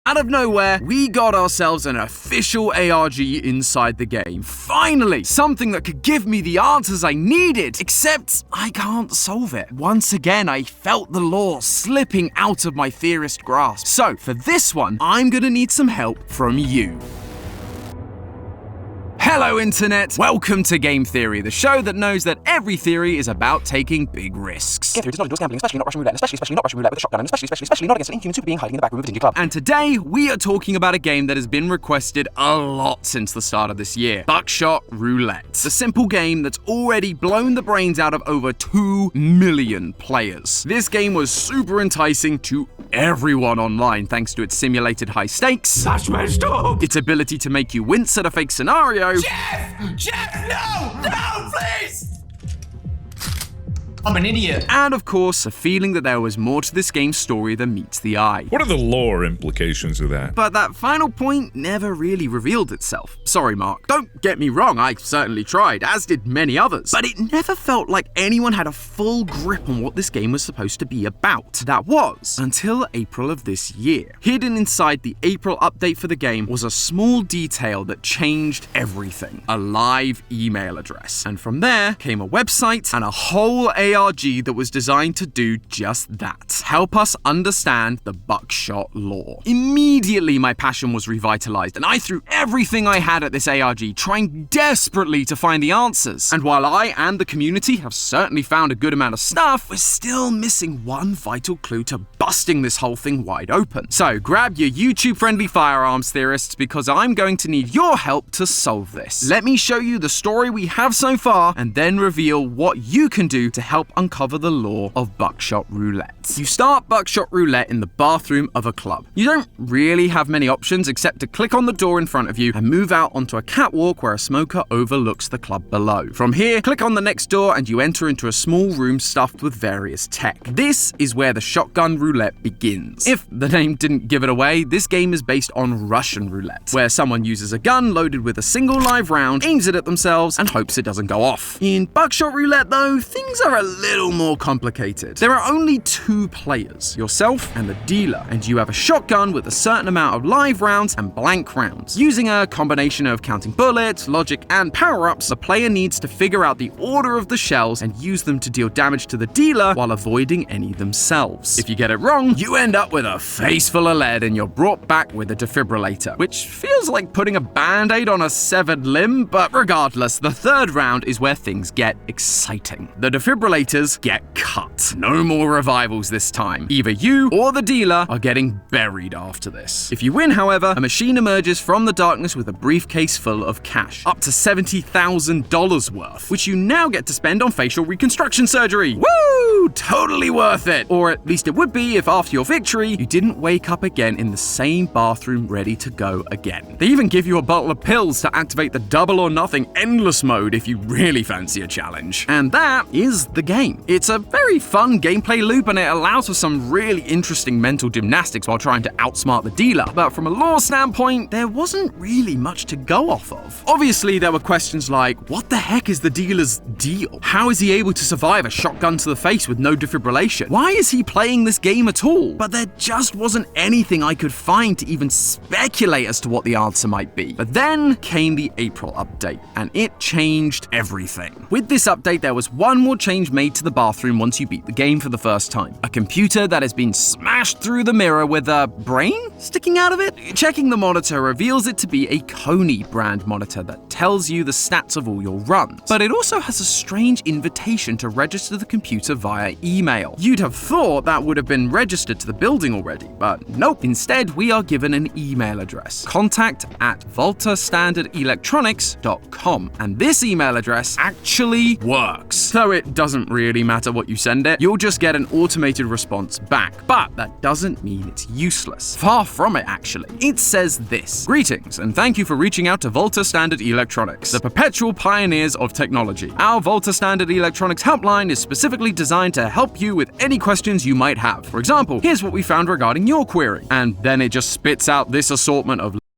Out of nowhere, we got ourselves an official ARG inside the game. Finally, something that could give me the answers I needed, except I can't solve it. Once again, I felt the lore slipping out of my theorist grasp. So, for this one, I'm gonna need some help from you. Hello, Internet! Welcome to Game Theory, the show that knows that every theory is about taking big risks. Game Theory does not endorse gambling, especially not Russian roulette, especially not Russian roulette with a shotgun, and especially not against an inhuman super being hiding in the back room of a dingy club. And today, we are talking about a game that has been requested a lot since the start of this year. Buckshot Roulette. The simple game that's already blown the brains out of over 2 million players. This game was super enticing to everyone online thanks to its simulated high stakes, its ability to make you wince at a fake scenario, Jeff, no, please! I'm an idiot. And of course, a feeling that there was more to this game's story than meets the eye. What are the lore implications of that? But that final point never really revealed itself. Sorry, Mark. Don't get me wrong, I certainly tried, as did many others. But it never felt like anyone had a full grip on what this game was supposed to be about. That was, until April of this year. Hidden inside the April update for the game was a small detail that changed everything. A live email address. And from there came a website and a whole ARG that was designed to do just that. Help us understand the Buckshot lore. Immediately, my passion was revitalized, and I threw everything I had at this ARG, trying desperately to find the answers. And while I and the community have certainly found a good amount of stuff, we're still missing one vital clue to busting this whole thing wide open. So grab your YouTube-friendly firearms theorists, because I'm going to need your help to solve this. Let me show you the story we have so far, and then reveal what you can do to help uncover the lore of Buckshot Roulette. You start Buckshot Roulette in the bathroom of a club. You don't really have many options except to click on the door in front of you and move out onto a catwalk where a smoker overlooks the club below. From here, click on the next door and you enter into a small room stuffed with various tech. This is where the shotgun roulette begins. If the name didn't give it away, this game is based on Russian roulette, where someone uses a gun loaded with a single live round, aims it at themselves, and hopes it doesn't go off. In Buckshot Roulette, though, things are a little more complicated. There are only 2 players, yourself and the dealer, and you have a shotgun with a certain amount of live rounds and blank rounds. Using a combination of counting bullets, logic, and power-ups, the player needs to figure out the order of the shells and use them to deal damage to the dealer while avoiding any themselves. If you get it wrong, you end up with a face full of lead and you're brought back with a defibrillator, which feels like putting a band-aid on a severed limb, but regardless, the 3rd round is where things get exciting. The defibrillators get cut. No more revivals this time. Either you or the dealer are getting buried after this. If you win, however, a machine emerges from the darkness with a briefcase full of cash, up to $70,000 worth, which you now get to spend on facial reconstruction surgery. Woo! Totally worth it. Or at least it would be if after your victory, you didn't wake up again in the same bathroom ready to go again. They even give you a bottle of pills to activate the double or nothing endless mode if you really fancy a challenge. And that is the game. It's a very fun gameplay loop and it allows for some really interesting mental gymnastics while trying to outsmart the dealer. But from a lore standpoint, there wasn't really much to go off of. Obviously, there were questions like, what the heck is the dealer's deal? How is he able to survive a shotgun to the face with no defibrillation? Why is he playing this game at all? But there just wasn't anything I could find to even speculate as to what the answer might be. But then came the April update, and it changed everything. With this update, there was one more change made to the bathroom once you beat the game for the first time. A computer that has been smashed through the mirror with a brain sticking out of it? Checking the monitor reveals it to be a Kony brand monitor that tells you the stats of all your runs. But it also has a strange invitation to register the computer via email. You'd have thought that would have been registered to the building already, but nope. Instead, we are given an email address, contact@voltastandardelectronics.com, and this email address actually works. Though it doesn't really matter what you send it, you'll just get an automated response back. But that doesn't mean it's useless. Far from it, actually. It says this: greetings, and thank you for reaching out to Volta Standard Electronics, the perpetual pioneers of technology. Our Volta Standard Electronics helpline is specifically designed to help you with any questions you might have. For example, here's what we found regarding your query. And then it just spits out this assortment of